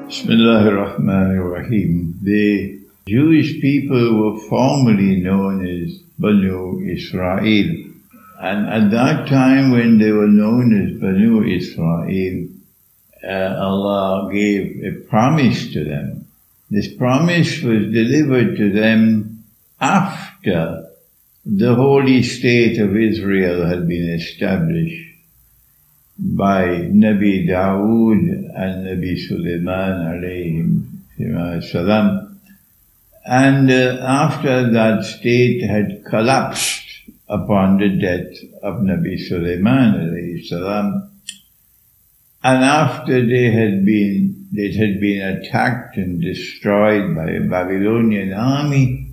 Bismillahirrahmanirrahim. The Jewish people were formerly known as Banu Israel. And at that time when they were known as Banu Israel, Allah gave a promise to them. This promise was delivered to them after the holy state of Israel had been established by Nabi Dawood and Nabi Sulaiman alayhim salam. And after that state had collapsed upon the death of Nabi Sulaiman alayhi salam, and after it had been attacked and destroyed by a Babylonian army,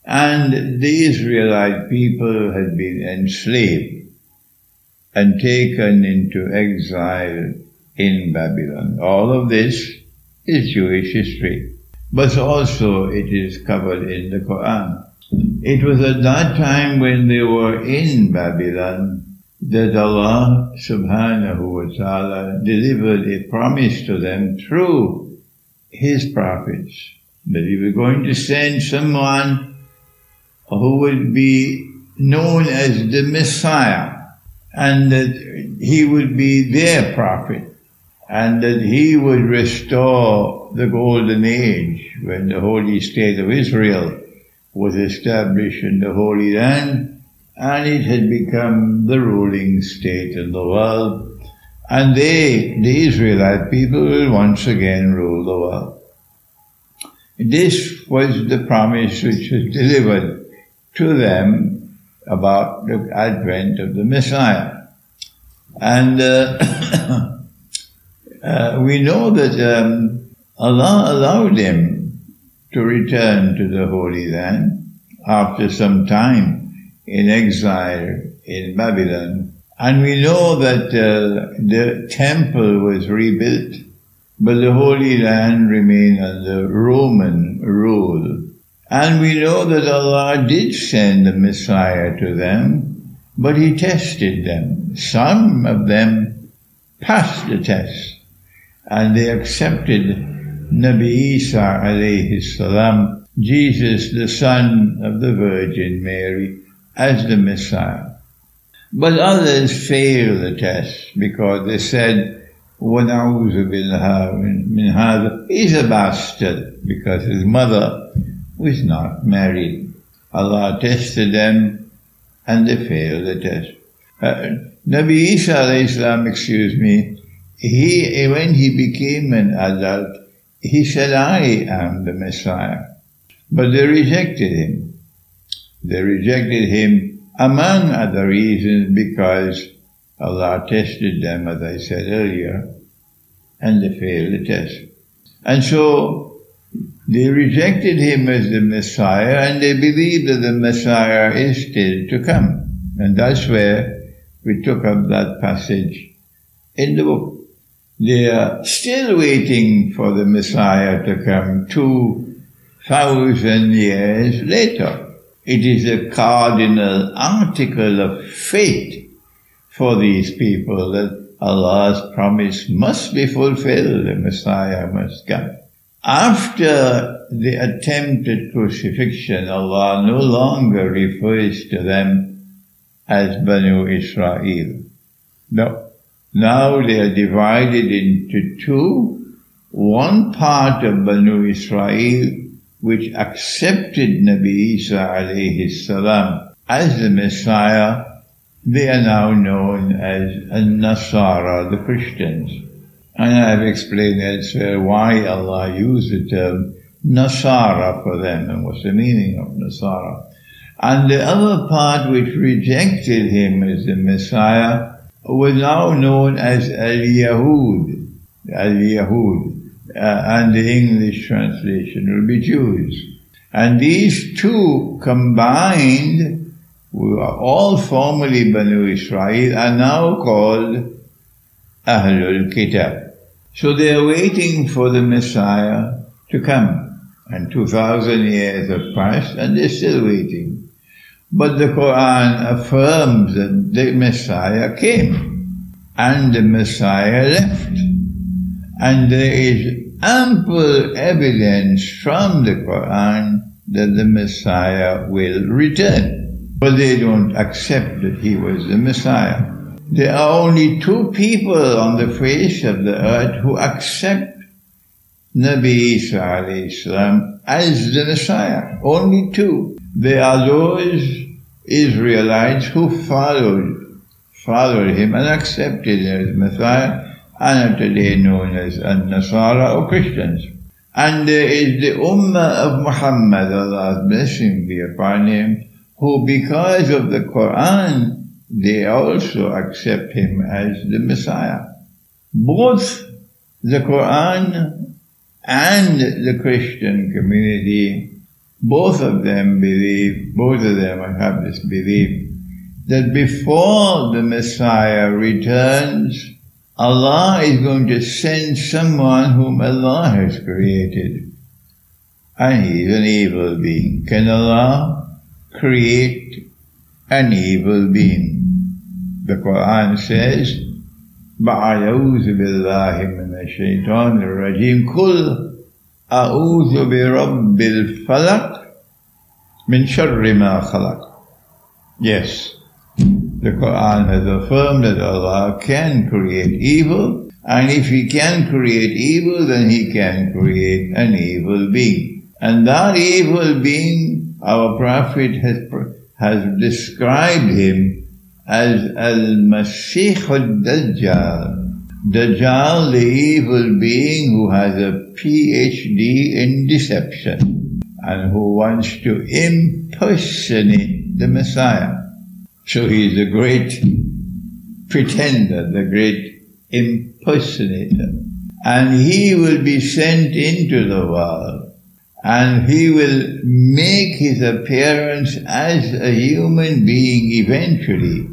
and the Israelite people had been enslaved and taken into exile in Babylon. All of this is Jewish history, but also it is covered in the Quran. It was at that time when they were in Babylon that Allah subhanahu wa ta'ala delivered a promise to them through His prophets, that He was going to send someone who would be known as the Messiah, and that he would be their prophet, and that he would restore the golden age when the holy state of Israel was established in the Holy Land, and it had become the ruling state in the world, and the Israelite people will once again rule the world. This was the promise which was delivered to them about the advent of the Messiah. And we know that Allah allowed him to return to the Holy Land after some time in exile in Babylon. And we know that the temple was rebuilt, but the Holy Land remained under Roman rule. And we know that Allah did send the Messiah to them, but He tested them. Some of them passed the test, and they accepted Nabi Isa alayhi salam, Jesus, the son of the Virgin Mary, as the Messiah. But others failed the test because they said, وَنَعُوذُ بِاللَّهِ مِنْ هَذَا, he's a bastard, because his mother was not married. Allah tested them and they failed the test. Nabi Isa alayhi salam, when he became an adult, he said, I am the Messiah. But they rejected him. They rejected him among other reasons because Allah tested them, as I said earlier, and they failed the test. And so they rejected him as the Messiah, and they believe that the Messiah is still to come. And that's where we took up that passage in the book. They are still waiting for the Messiah to come 2,000 years later. It is a cardinal article of faith for these people that Allah's promise must be fulfilled, the Messiah must come. After the attempted crucifixion, Allah no longer refers to them as Banu Israel. No. Now they are divided into two. One part of Banu Israel, which accepted Nabi Isa alayhi salam as the Messiah, they are now known as Nasara, the Christians. And I have explained elsewhere why Allah used the term Nasara for them and what's the meaning of Nasara. And the other part which rejected him as the Messiah was now known as Al-Yahud. Al-Yahud. And the English translation will be Jews. And these two combined, who are all formerly Banu Israel, are now called Ahlul Kitab. So they are waiting for the Messiah to come. And 2,000 years have passed and they're still waiting. But the Quran affirms that the Messiah came. and the Messiah left. And there is ample evidence from the Quran that the Messiah will return. But they don't accept that he was the Messiah. There are only two people on the face of the earth who accept Nabi Isa alayhi salam as the Messiah. Only two. There are those Israelites who followed him and accepted him as Messiah, and are today known as Nasara or Christians. And there is the Ummah of Muhammad, Allah's blessing be upon him, who because of the Quran, they also accept him as the Messiah. Both the Quran and the Christian community, both of them have this belief that before the Messiah returns, Allah is going to send someone whom Allah has created. And he is an evil being. Can Allah create an evil being? The Quran says, بَعَيَوْذُ بِاللَّهِ مِنَ الشَّيْطَانِ الرَّجِيمِ قُلْ أَعُوذُ بِرَبِّ الْفَلَقِ مِنْ شَرِّ مَا خَلَقَ. Yes, the Quran has affirmed that Allah can create evil, and if He can create evil, then He can create an evil being. And that evil being, our Prophet has described him as Al-Masih al-Dajjal. Dajjal, the evil being who has a PhD in deception and who wants to impersonate the Messiah. So he is the great pretender, the great impersonator. And he will be sent into the world. And he will make his appearance as a human being eventually,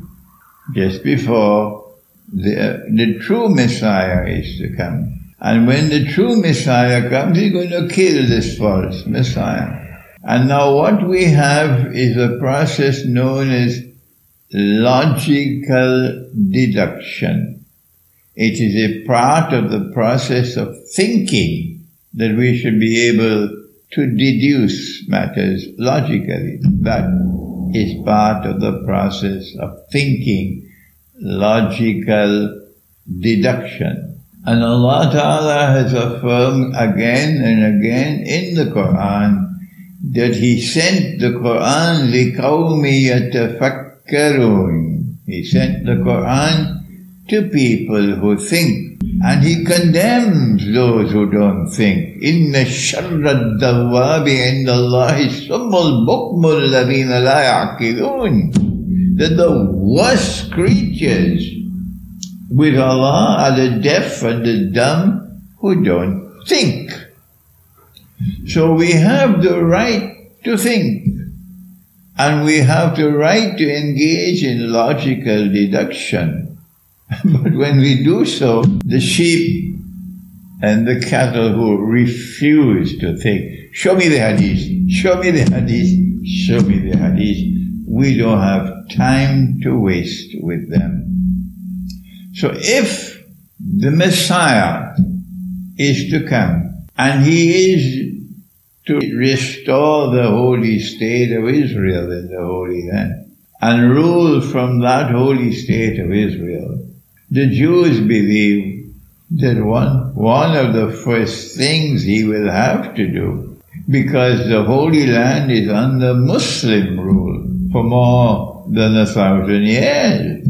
just before the true Messiah is to come. And when the true Messiah comes, he's going to kill this false Messiah. And now what we have is a process known as logical deduction. It is a part of the process of thinking that we should be able to deduce matters logically. That is part of the process of thinking, logical deduction. And Allah Ta'ala has affirmed again and again in the Quran that He sent the Quran لِقَوْمِ يَتَفَكَّرُونَ. He sent the Quran to people who think. And He condemns those who don't think. إِنَّ الشَّرَّ الدَّوَّابِ عِنْدَ اللَّهِ الصُّمُّ الْبُكْمُ الَّذِينَ لَا يَعْقِلُونَ. That the worst creatures with Allah are the deaf and the dumb who don't think. So we have the right to think. And we have the right to engage in logical deduction. But when we do so, the sheep and the cattle who refuse to think, show me the hadith, show me the hadith, show me the hadith, we don't have time to waste with them. So if the Messiah is to come, and He is to restore the holy state of Israel in the Holy Land, and rule from that holy state of Israel, the Jews believe that one of the first things He will have to do, because the Holy Land is under Muslim rule for more than 1,000 years.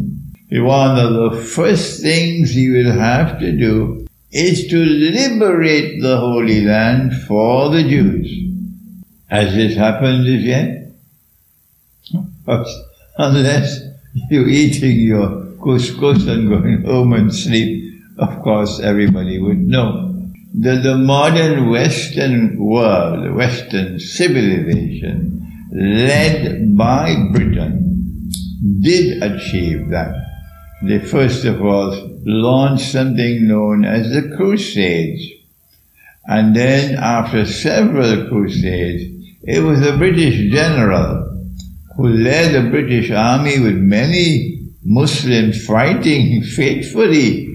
One of the first things He will have to do is to liberate the Holy Land for the Jews. Has this happened as yet? Unless you're eating your couscous and going home and sleep, of course everybody would know that the modern Western world, Western civilization, led by Britain, did achieve that. They first of all launched something known as the Crusades. And then after several crusades, it was a British general who led a British army with many Muslims fighting faithfully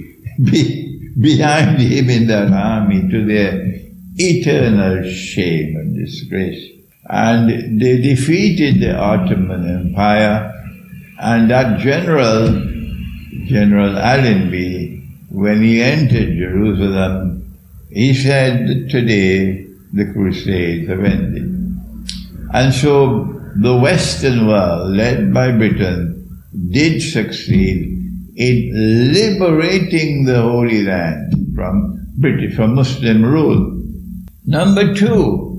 behind him in that army, to their eternal shame and disgrace. And they defeated the Ottoman Empire, and that General Allenby, when he entered Jerusalem, he said that today the Crusades have ended. And so the Western world, led by Britain, did succeed in liberating the Holy Land from Muslim rule. Number two,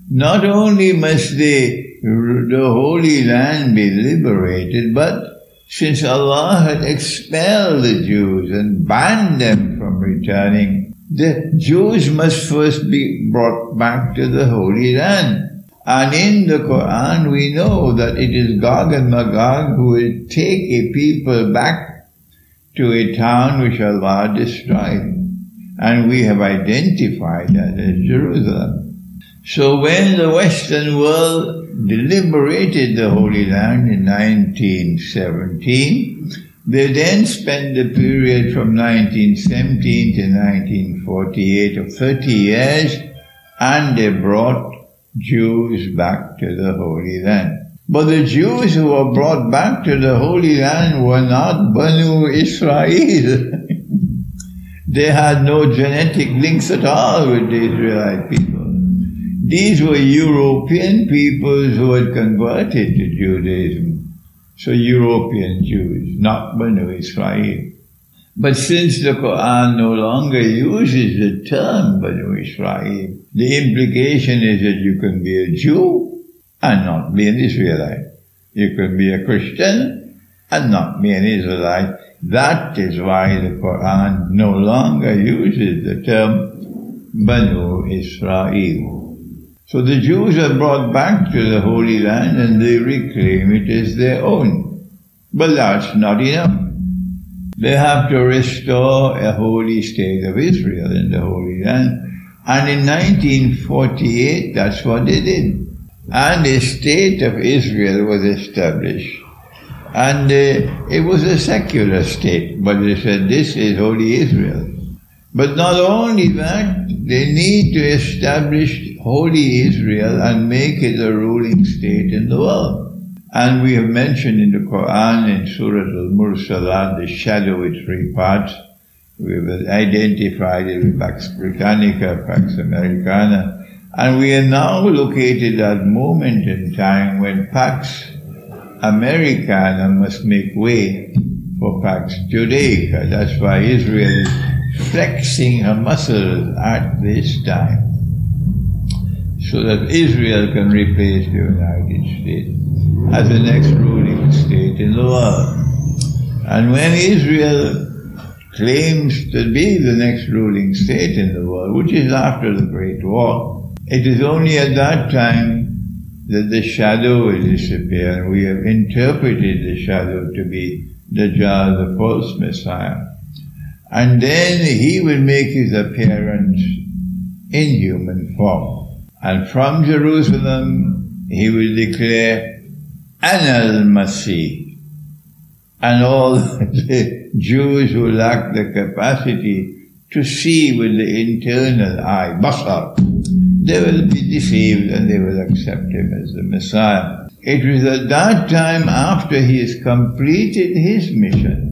not only must the Holy Land be liberated, but since Allah had expelled the Jews and banned them from returning, the Jews must first be brought back to the Holy Land. And in the Quran we know that it is Gog and Magog who will take a people back to a town which Allah destroyed. And we have identified that as Jerusalem. So when the Western world liberated the Holy Land in 1917, they then spent the period from 1917 to 1948 of 30 years, and they brought Jews back to the Holy Land. But the Jews who were brought back to the Holy Land were not Banu Israel. They had no genetic links at all with the Israelite people. These were European peoples who had converted to Judaism. So European Jews, not Banu Israel. But since the Quran no longer uses the term Banu Israel, the implication is that you can be a Jew and not be an Israelite. You can be a Christian and not be an Israelite. That is why the Quran no longer uses the term Banu Israel. So the Jews are brought back to the Holy Land and they reclaim it as their own. But that's not enough. They have to restore a holy state of Israel in the Holy Land. And in 1948, that's what they did. And a state of Israel was established. And it was a secular state, but they said this is Holy Israel. But not only that, they need to establish Holy Israel and make it a ruling state in the world. And we have mentioned in the Quran, in Surah Al-Mursalat, the shadowy three parts. We have identified it with Pax Britannica, Pax Americana. And we are now located at a moment in time when Pax Americana must make way for Pax Judaica. That's why Israel is flexing her muscles at this time, so that Israel can replace the United States as the next ruling state in the world. And when Israel claims to be the next ruling state in the world, which is after the Great War, it is only at that time that the shadow will disappear, and we have interpreted the shadow to be Dajjal, the false Messiah. And then he will make his appearance in human form. And from Jerusalem, he will declare, Ana al-Masih. And all the Jews who lack the capacity to see with the internal eye, basar, they will be deceived and they will accept him as the Messiah. It was at that time, after he has completed his mission,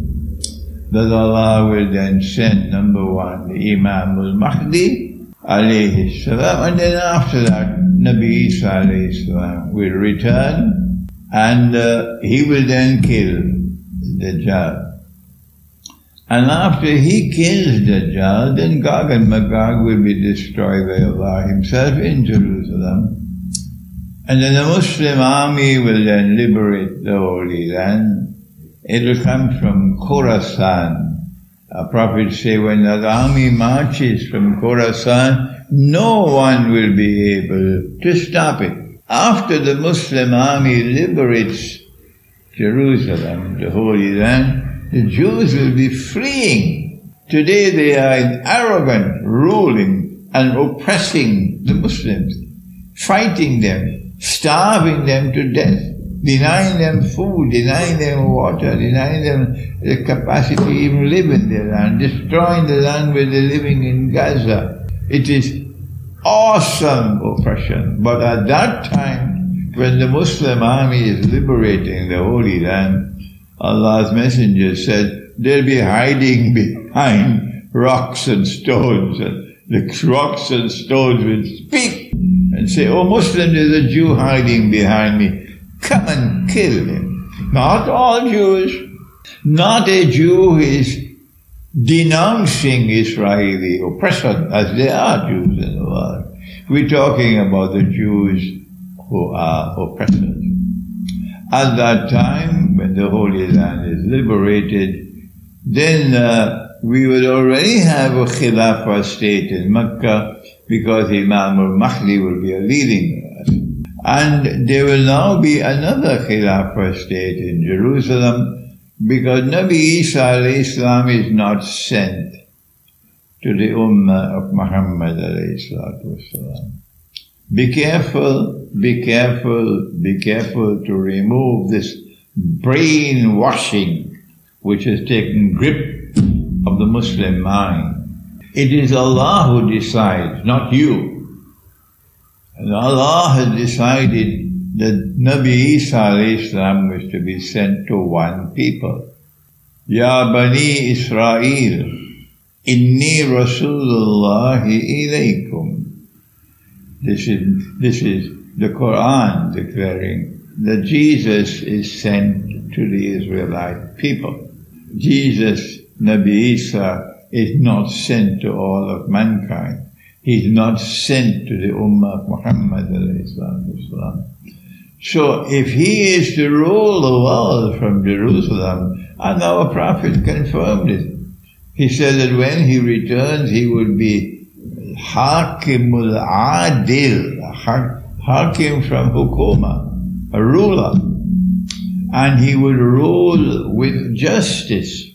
that Allah will then send, number one, the Imam al-Mahdi, alayhi salam, and then after that, Nabi Isa alayhi salam will return, and he will then kill Dajjal. And after he kills Dajjal, then Gog and Magog will be destroyed by Allah himself in Jerusalem. And then the Muslim army will then liberate the Holy Land. It will come from Khorasan. Our prophets say when that army marches from Khorasan, no one will be able to stop it. After the Muslim army liberates Jerusalem, the Holy Land, the Jews will be fleeing. Today they are arrogant, ruling and oppressing the Muslims, fighting them, starving them to death. denying them food, denying them water, denying them the capacity to even live in their land, destroying the land where they're living in Gaza. It is awesome oppression. But at that time, when the Muslim army is liberating the Holy Land, Allah's Messenger said they'll be hiding behind rocks and stones, and the rocks and stones will speak and say, "Oh Muslim, there's a Jew hiding behind me. Come and kill him." Not all Jews. Not a Jew who is denouncing Israeli oppression, as there are Jews in the world. We're talking about the Jews who are oppressors. At that time, when the Holy Land is liberated, then we will already have a Khilafah state in Mecca, because Imam al-Mahdi will be leading us. And there will now be another Khilafah state in Jerusalem, because Nabi Isa alayhi salam is not sent to the Ummah of Muhammad alayhi salatu wasalam. Be careful, be careful, be careful to remove this brainwashing which has taken grip of the Muslim mind. It is Allah who decides, not you. And Allah has decided that Nabi Isa alayhi salam was to be sent to one people. Ya Bani Israel, inni Rasulullahi ilaykum. This is the Quran declaring that Jesus is sent to the Israelite people. Jesus, Nabi Isa, is not sent to all of mankind. He's not sent to the Ummah of Muhammad alayhi salatu. So if he is to rule the world from Jerusalem, and our Prophet confirmed it, he said that when he returns, he would be Hakimul Adil, Hakim from Hukuma, a ruler, and he would rule with justice.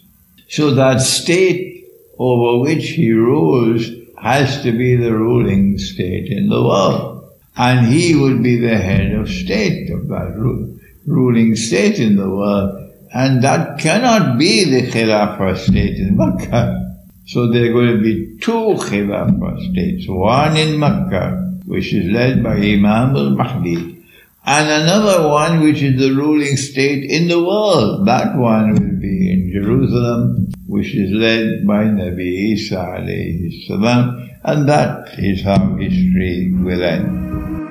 So that state over which he rules has to be the ruling state in the world. And he would be the head of state of that ruling state in the world. And that cannot be the Khilafah state in Mecca. So there are going to be two Khilafah states. One in Mecca, which is led by Imam al-Mahdi, and another one which is the ruling state in the world. That one will be in Jerusalem, which is led by Nabi Isa alayhi salam. And that is how history will end.